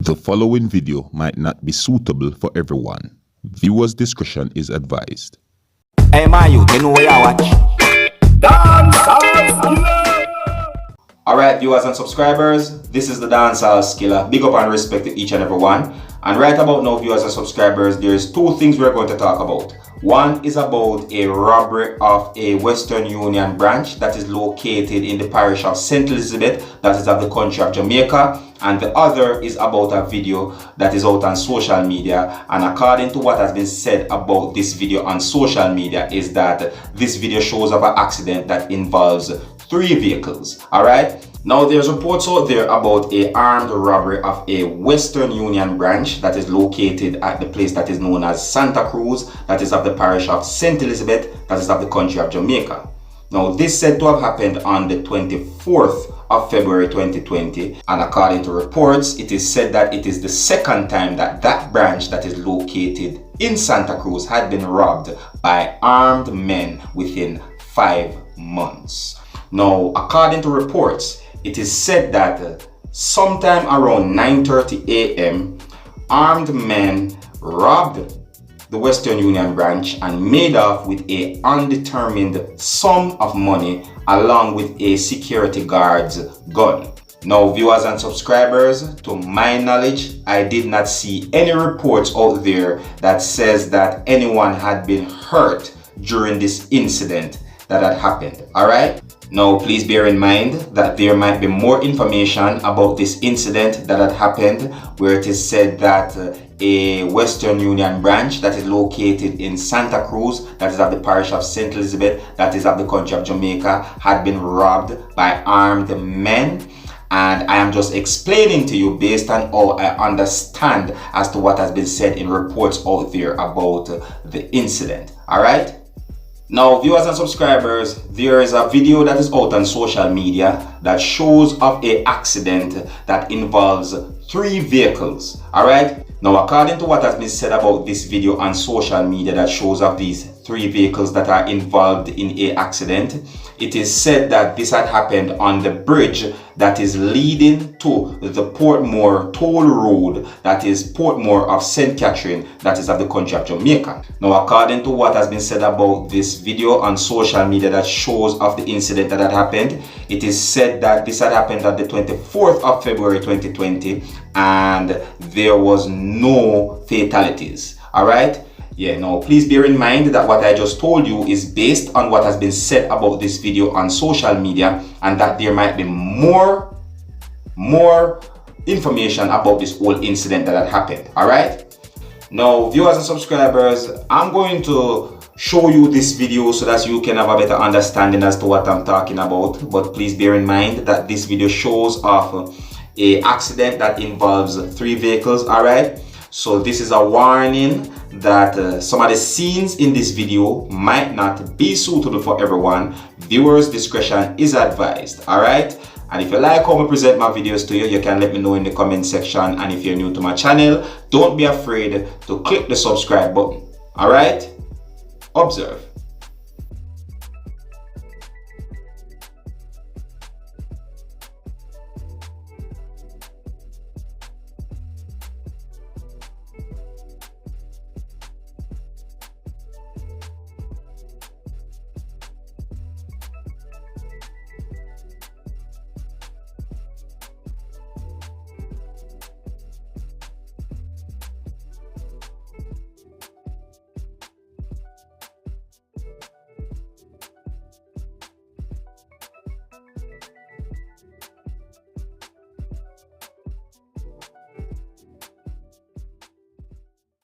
The following video might not be suitable for everyone. Viewers' discretion is advised. Hey man, you know where I watch? Dancehall. Alright viewers and subscribers, this is the Dancehall Skilla. Big up and respect to each and every one. And right about now, viewers and subscribers, there's two things we're going to talk about. One is about a robbery of a Western Union branch that is located in the parish of St. Elizabeth, that is of the country of Jamaica. And the other is about a video that is out on social media. And according to what has been said about this video on social media is that this video shows of an accident that involves 3 vehicles. Alright? Now there's reports out there about a armed robbery of a Western Union branch that is located at the place that is known as Santa Cruz, that is of the parish of St. Elizabeth, that is of the country of Jamaica. Now this is said to have happened on the 24th of February 2020, and according to reports, it is said that it is the second time that that branch that is located in Santa Cruz had been robbed by armed men within 5 months. Now, according to reports, it is said that sometime around 9:30 a.m., armed men robbed the Western Union branch and made off with a undetermined sum of money along with a security guard's gun. Now viewers and subscribers, to my knowledge, I did not see any reports out there that says that anyone had been hurt during this incident that had happened. Alright? Now please bear in mind that there might be more information about this incident that had happened, where it is said that a Western Union branch that is located in Santa Cruz, that is of the parish of St. Elizabeth, that is of the country of Jamaica, had been robbed by armed men. And I am just explaining to you based on how I understand as to what has been said in reports out there about the incident. Alright? Now viewers and subscribers, there is a video that is out on social media that shows of a accident that involves 3 vehicles. Alright? Now according to what has been said about this video on social media that shows of these 3 vehicles that are involved in a accident, it is said that this had happened on the bridge that is leading to the Portmore toll road, that is Portmore of St. Catherine, that is of the country of Jamaica. Now according to what has been said about this video on social media that shows of the incident that had happened, it is said that this had happened on the 24th of February 2020 and there was no fatalities. Alright? Yeah, now please bear in mind that what I just told you is based on what has been said about this video on social media, and that there might be more information about this whole incident that had happened. Alright? Now viewers and subscribers, I'm going to show you this video so that you can have a better understanding as to what I'm talking about. But please bear in mind that this video shows of a accident that involves 3 vehicles. Alright? So this is a warning that some of the scenes in this video might not be suitable for everyone. Viewers' discretion is advised. Alright? And if you like how I present my videos to you, you can let me know in the comment section. And if you're new to my channel, don't be afraid to click the subscribe button. Alright? Observe.